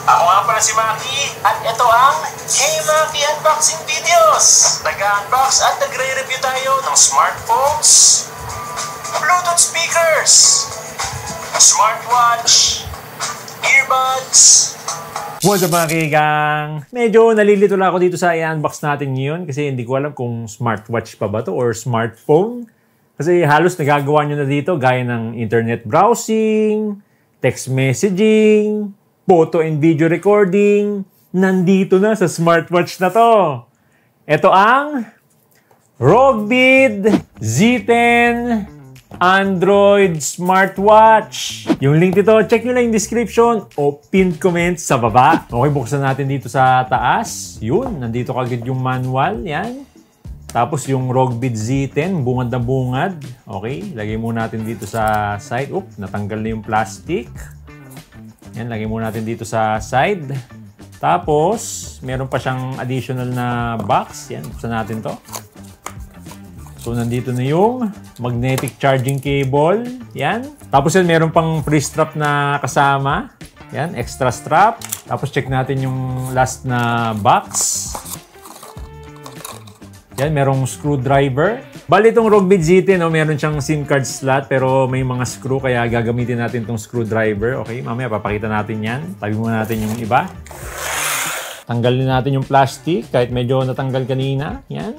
Ako nga pala si Maki at ito ang K-Maki Unboxing Videos. Nag-unbox at nagre-review tayo ng smartphones, Bluetooth speakers, smartwatch, earbuds. What's up mga kigang? Medyo nalilito lang ako dito sa i-unbox natin ngayon kasi hindi ko alam kung smartwatch pa ba to or smartphone. Kasi halos nagagawa nyo na dito gaya ng internet browsing, text messaging, photo and video recording. Nandito na sa smartwatch na to. Ito ang Rogbit Z10 Android smartwatch. Yung link dito, check nyo lang yung description o pinned comment sa baba. Okay, buksan natin dito sa taas. Yun, nandito kagad yung manual. Yan. Tapos yung Rogbit Z10, bungad na bungad. Okay, lagay muna natin dito sa side. Natanggal na yung plastic. Yan, lagay muna natin dito sa side. Tapos, meron pa siyang additional na box. Yan, buksan natin to. So, nandito na yung magnetic charging cable. Yan. Tapos yan, meron pang free strap na kasama. Yan, extra strap. Tapos check natin yung last na box. Yan, merong screwdriver. Bali itong Rogbit Z10, meron siyang SIM card slot pero may mga screw kaya gagamitin natin itong screwdriver. Okay, mamaya papakita natin yan. Tabi muna natin yung iba. Tanggalin natin yung plastic kahit medyo natanggal kanina. Yan.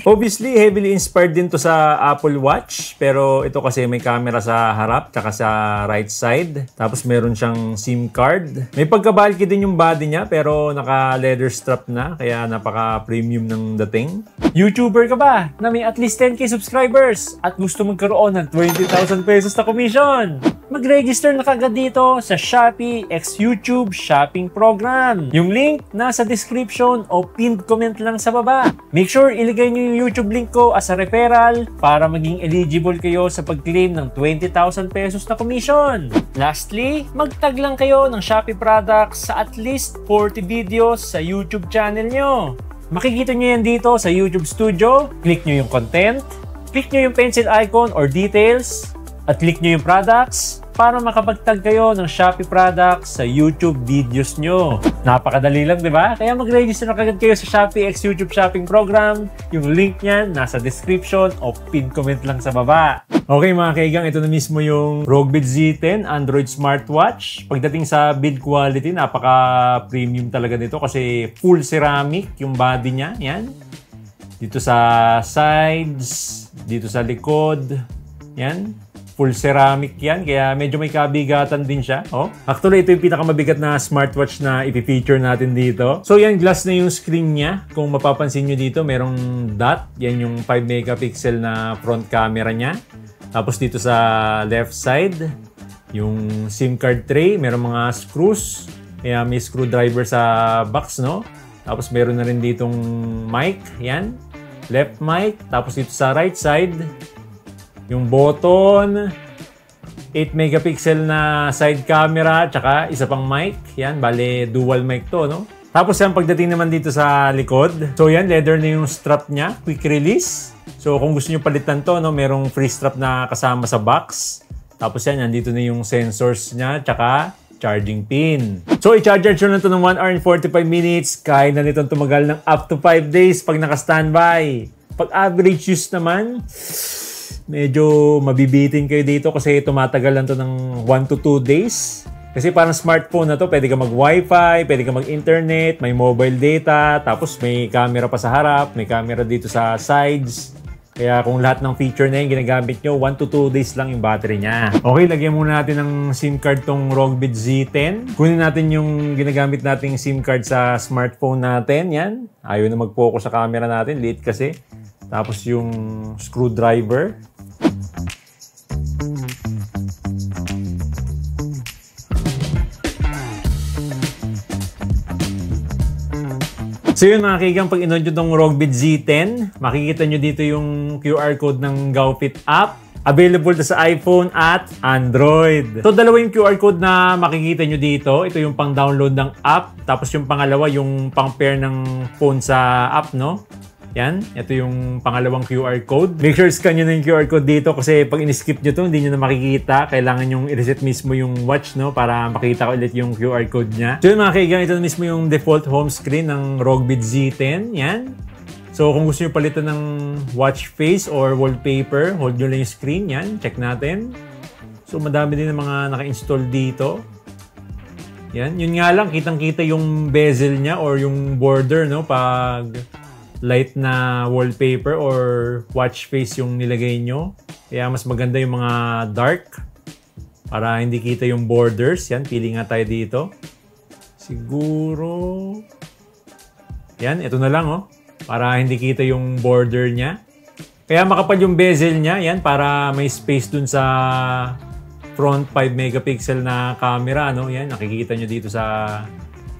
Obviously, heavily inspired din to sa Apple Watch. Pero ito kasi may camera sa harap tsaka sa right side. Tapos meron siyang SIM card. May pagka-bulky din yung body niya pero naka-leather strap na. Kaya napaka-premium ng dating. YouTuber ka ba na may at least 10k subscribers at gusto magkaroon ng 20,000 pesos na commission? Mag-register na kagad dito sa Shopee x YouTube Shopping Program. Yung link nasa description o pinned comment lang sa baba. Make sure ilagay nyo yung YouTube link ko as a referral para maging eligible kayo sa pag-claim ng 20,000 pesos na commission. Lastly, magtag lang kayo ng Shopee products sa at least 40 videos sa YouTube channel nyo. Makikita nyo yan dito sa YouTube Studio. Click nyo yung content, click nyo yung pencil icon or details, at click nyo yung products para makapagtag kayo ng Shopee products sa YouTube videos nyo. Napakadali lang, di ba? Kaya mag-register na kagad kayo sa Shopee x YouTube Shopping Program. Yung link niyan nasa description o pin comment lang sa baba. Okay mga kaigang, ito na mismo yung Rogbit Z10 Android smartwatch. Pagdating sa build quality, napaka-premium talaga nito kasi full ceramic yung body niya. Yan. Dito sa sides, dito sa likod. Yan. Full ceramic yan, kaya medyo may kabigatan din siya. Actually, ito yung pinakamabigat na smartwatch na ipifeature natin dito. So yan, glass na yung screen niya. Kung mapapansin nyo dito, merong dot. Yan yung 5 megapixel na front camera niya. Tapos dito sa left side, yung SIM card tray, merong mga screws. Kaya may screwdriver sa box, no? Tapos meron na rin ditong mic, yan. Left mic. Tapos dito sa right side, yung button, 8 megapixel na side camera, tsaka isa pang mic. Yan, bale dual mic to, no? Tapos yan, pagdating naman dito sa likod. So yan, leather na yung strap niya, quick release. So kung gusto nyo palitan to, no, merong free strap na kasama sa box. Tapos yan, nandito na yung sensors niya, tsaka charging pin. So i-charge nyo na to ng 1 hour and 45 minutes. Kaya na nitong tumagal ng up to 5 days pag naka-standby. Pag average use naman, medyo mabibitin kayo dito kasi tumatagal lang to ng 1 to 2 days. Kasi parang smartphone na to, pwede ka mag-wifi, pwede ka mag-internet, may mobile data, tapos may camera pa sa harap, may camera dito sa sides. Kaya kung lahat ng feature na yung ginagamit nyo, 1 to 2 days lang yung battery niya. Okay, lagyan muna natin ng SIM card tong Rogbit Z10. Kunin natin yung ginagamit nating SIM card sa smartphone natin. Yan. Ayaw na mag-focus sa camera natin, liit kasi. Tapos yung screwdriver. So yun mga kaigang, pag in-on nyo itong Rogbit Z10, makikita nyo dito yung QR code ng GoFit app. Available na sa iPhone at Android. So dalawa yung QR code na makikita nyo dito. Ito yung pang-download ng app. Tapos yung pangalawa yung pang-pair ng phone sa app, no? Yan, ito yung pangalawang QR code. Make sure scan nyo na yung QR code dito kasi pag in-skip nyo to, hindi nyo na makikita. Kailangan yung i-reset mismo yung watch, no, para makita ko ulit yung QR code niya. So yun mga kaibigan, ito mismo yung default home screen ng Rogbit Z10. Yan. So kung gusto nyo palitan ng watch face or wallpaper, hold nyo lang yung screen. Yan, check natin. So madami din ng mga naka-install dito. Yan, yun nga lang, kitang-kita yung bezel niya or yung border, no, pag light na wallpaper or watch face yung nilagay nyo. Kaya mas maganda yung mga dark para hindi kita yung borders. Yan, pili nga tayo dito. Siguro... Yan, ito na lang, oh. Para hindi kita yung border niya. Kaya makapal yung bezel niya. Yan, para may space dun sa front 5 megapixel na camera, no? Yan, nakikita nyo dito sa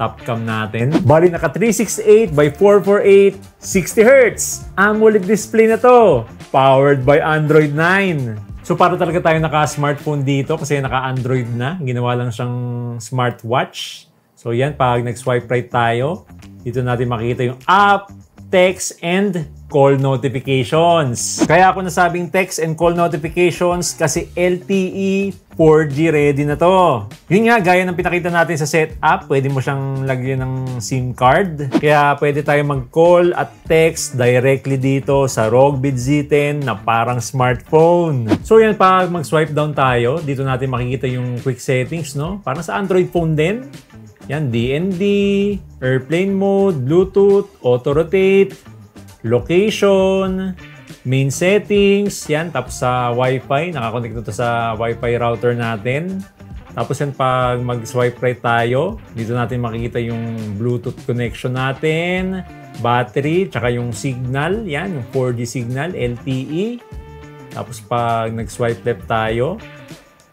top cam natin. Bali, naka 368 by 448 60Hz. AMOLED display na to. Powered by Android 9. So, para talaga tayo naka-smartphone dito kasi naka-Android na. Ginawa lang siyang smartwatch. So, yan, pag nag-swipe right tayo, dito natin makikita yung app, text, and call notifications. Kaya ako nasabing text and call notifications kasi LTE 4G ready na to. Yun nga, gaya ng pinakita natin sa setup, pwede mo siyang lagyan ng SIM card. Kaya pwede tayo mag-call at text directly dito sa Rogbit Z10 na parang smartphone. So yan, pag mag-swipe down tayo, dito natin makikita yung quick settings, no? Parang sa Android phone din. Yan, DND, airplane mode, Bluetooth, auto-rotate, location, main settings, yan. Tapos sa Wi-Fi, nakakonect na to sa Wi-Fi router natin. Tapos yan, pag mag-swipe right tayo, dito natin makikita yung Bluetooth connection natin, battery, tsaka yung signal, yan, yung 4G signal, LTE. Tapos pag nag-swipe left tayo,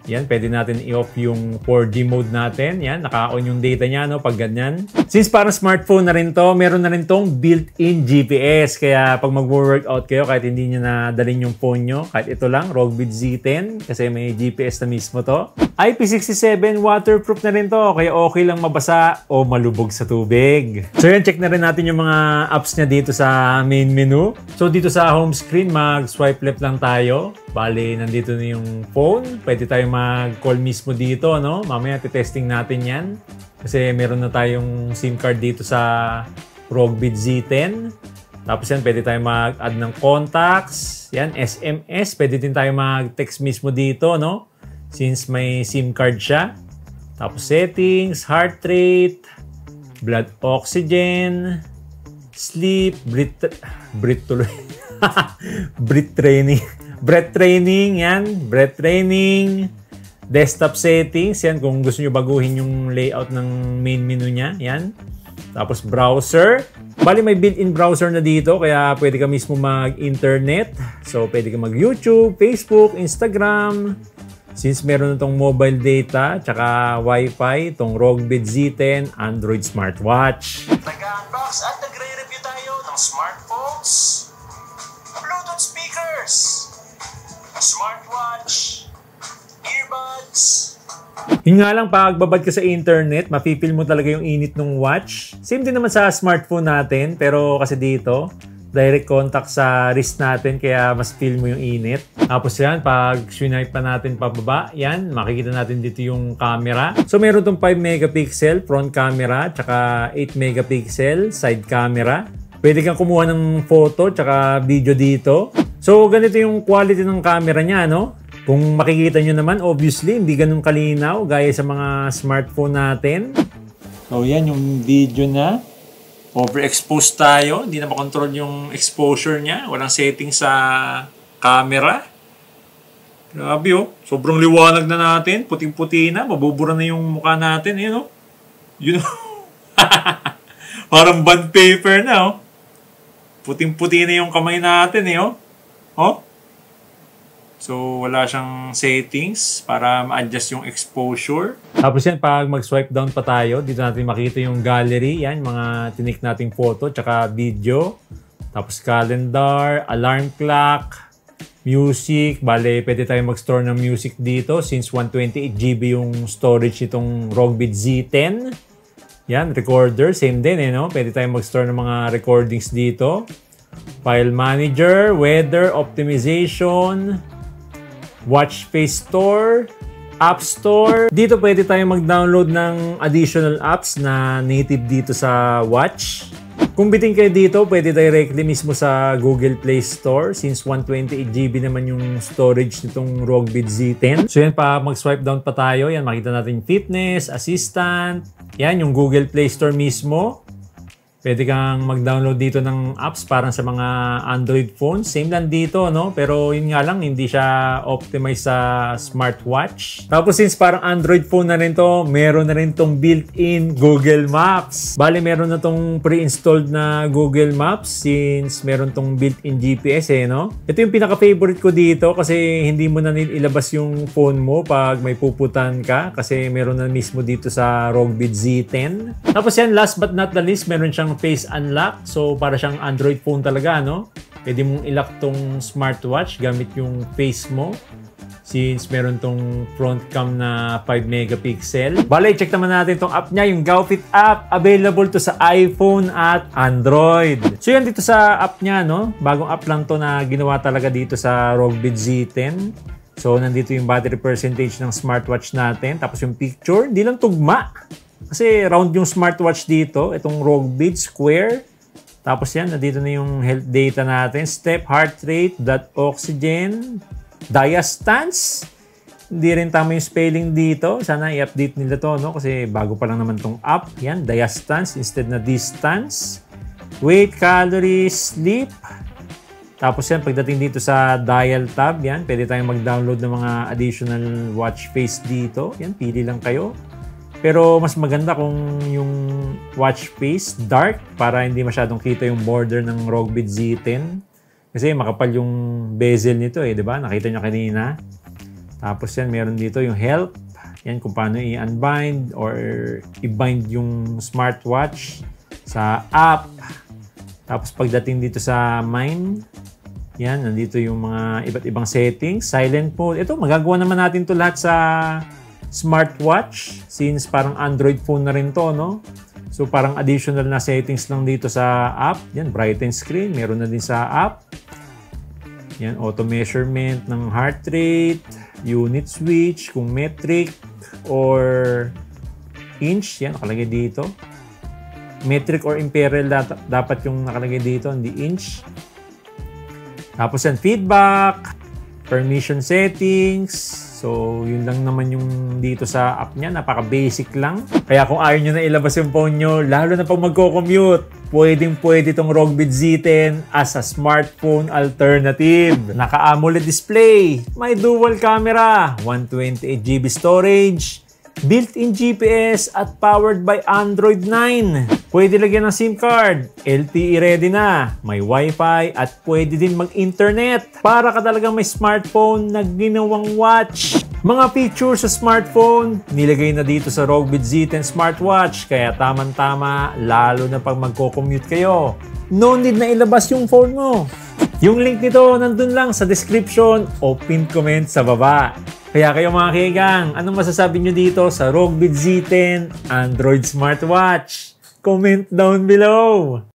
yan, pwede natin i-off yung 4G mode natin. Yan, naka-on yung data niya, no, pag ganyan. Since parang smartphone na rin to, meron na rin tong built-in GPS. Kaya pag mag-workout kayo, kahit hindi nyo na dalhin yung phone nyo, kahit ito lang, Rogbit Z10, kasi may GPS na mismo to. IP67 waterproof na rin to, kaya okay lang mabasa o malubog sa tubig. So yan, check na rin natin yung mga apps niya dito sa main menu. So dito sa home screen, mag-swipe left lang tayo. Bale, nandito na yung phone. Pwede tayo mag-call mismo dito, no? Mamaya testing natin yan. Kasi meron na tayong SIM card dito sa Rogbit Z10. Tapos yan, pwede tayo mag-add ng contacts. Yan, SMS. Pwede din tayo mag-text mismo dito, no? Since may SIM card siya. Tapos settings, heart rate, blood oxygen, sleep, breath training, yan. Breath training. Desktop settings, yan. Kung gusto nyo baguhin yung layout ng main menu niya, yan. Tapos browser. Bali, may built-in browser na dito, kaya pwede ka mismo mag-internet. So, pwede ka mag-YouTube, Facebook, Instagram. Since meron na itong mobile data, tsaka Wi-Fi, itong Rogbit Z10 Android smartwatch. Nag-unbox at nagre-review tayo ng smartphones, Bluetooth speakers, smartwatch, earbuds. Yun nga lang, pag babad ka sa internet, mapipil mo talaga yung init ng watch. Same din naman sa smartphone natin, pero kasi dito, direct contact sa wrist natin, kaya mas feel mo yung init. Tapos yan, pag swipe pa natin pababa, yan, makikita natin dito yung camera. So meron itong 5 megapixel front camera, tsaka 8 megapixel side camera. Pwede kang kumuha ng photo, tsaka video dito. So ganito yung quality ng camera niya, no? Kung makikita nyo naman, obviously, hindi ganun kalinaw gaya sa mga smartphone natin. So yan yung video na. Overexposed tayo. Hindi na makontrol yung exposure niya. Walang setting sa camera. Grabe, oh. Sobrang liwanag na natin. Puting-puti na. Mabubura na yung mukha natin. Yun, oh. Yun, oh. Parang bond paper na, oh. Puting-puti na yung kamay natin, eh, oh. Oh. So, wala siyang settings para ma-adjust yung exposure. Tapos yan, pag mag-swipe down pa tayo, dito natin makita yung gallery. Yan, mga tinik nating photo, tsaka video. Tapos calendar, alarm clock, music. Bale, pwede tayo mag-store ng music dito since 128GB yung storage itong Rogbit Z10. Yan, recorder, same din, eh, no? Pwede tayo mag-store ng mga recordings dito. File Manager, Weather, Optimization, Watch Face Store, App Store. Dito pwede tayo mag-download ng additional apps na native dito sa watch. Kung bitin kayo dito, pwede directly mismo sa Google Play Store since 128GB naman yung storage nitong ROG Bit Z10. So yan pa, mag-swipe down pa tayo. Yan, makita natin fitness, assistant. Yan, yung Google Play Store mismo. Pwede kang mag-download dito ng apps parang sa mga Android phones. Same lang dito, no? Pero yun nga lang, hindi siya optimized sa smartwatch. Tapos since parang Android phone na rin to, meron na rin tong built-in Google Maps. Bali, meron na tong pre-installed na Google Maps since meron tong built-in GPS no? Ito yung pinaka-favorite ko dito kasi hindi mo na ilabas yung phone mo pag may puputan ka kasi meron na mismo dito sa ROG Bit Z10. Tapos yan, last but not the least, meron siyang face unlock. So, para siyang Android phone talaga, no? Pwede mong ilock tong smartwatch gamit yung face mo. Since meron tong front cam na 5 megapixel. Bale, check naman natin tong app niya, yung GowFit app. Available to sa iPhone at Android. So, yan dito sa app niya, no? Bagong app lang to na ginawa talaga dito sa ROG Bit Z10. So, nandito yung battery percentage ng smartwatch natin. Tapos yung picture, hindi lang tugma. Kasi round yung smartwatch dito, itong ROG Bit Square. Tapos yan, nandito na yung health data natin. Step, heart rate, blood oxygen, diastance. Hindi rin tama yung spelling dito. Sana i-update nila to, no? Kasi bago pa lang naman tong app. Yan, diastance instead na distance. Weight, calories, sleep. Tapos yan, pagdating dito sa dial tab, yan, pwede tayong mag-download ng mga additional watch face dito. Yan, pili lang kayo. Pero mas maganda kung yung watch face dark para hindi masyadong kita yung border ng ROG Bit Z10. Kasi makapal yung bezel nito di ba? Nakita nyo kanina. Tapos yan, meron dito yung help. Yan kung paano i-unbind or i-bind yung smartwatch sa app. Tapos pagdating dito sa mine, yan, nandito yung mga iba't ibang settings. Silent mode. Ito, magagawa naman natin to lahat sa smartwatch since parang Android phone na rin to, no? So parang additional na settings lang dito sa app. Yan, brighten screen, meron na din sa app. Yan, auto measurement ng heart rate, unit switch, kung metric or inch, yan nakalagay dito. Metric or imperial dapat yung nakalagay dito, hindi inch. Tapos yan, feedback, permission settings. So, yun lang naman yung dito sa app niya. Napaka-basic lang. Kaya kung ayaw nyo na ilabas yung phone nyo, lalo na pag magko-commute, pwedeng-pwede itong ROG Bit Z10 as a smartphone alternative. Naka-AMOLED display, may dual camera, 128GB storage, built-in GPS at powered by Android 9. Pwede lagyan ng SIM card, LTE ready na, may Wi-Fi at pwede din mag-internet. Para ka talagang may smartphone na ginawang watch. Mga features sa smartphone, nilagay na dito sa ROG Bit Z10 smartwatch. Kaya tamang-tama, lalo na pag magko-commute kayo. No need na ilabas yung phone mo. Yung link nito nandun lang sa description o pinned comment sa baba. Kaya kayo mga kaigang, anong masasabi nyo dito sa ROG Bit Z10 Android smartwatch? Comment down below!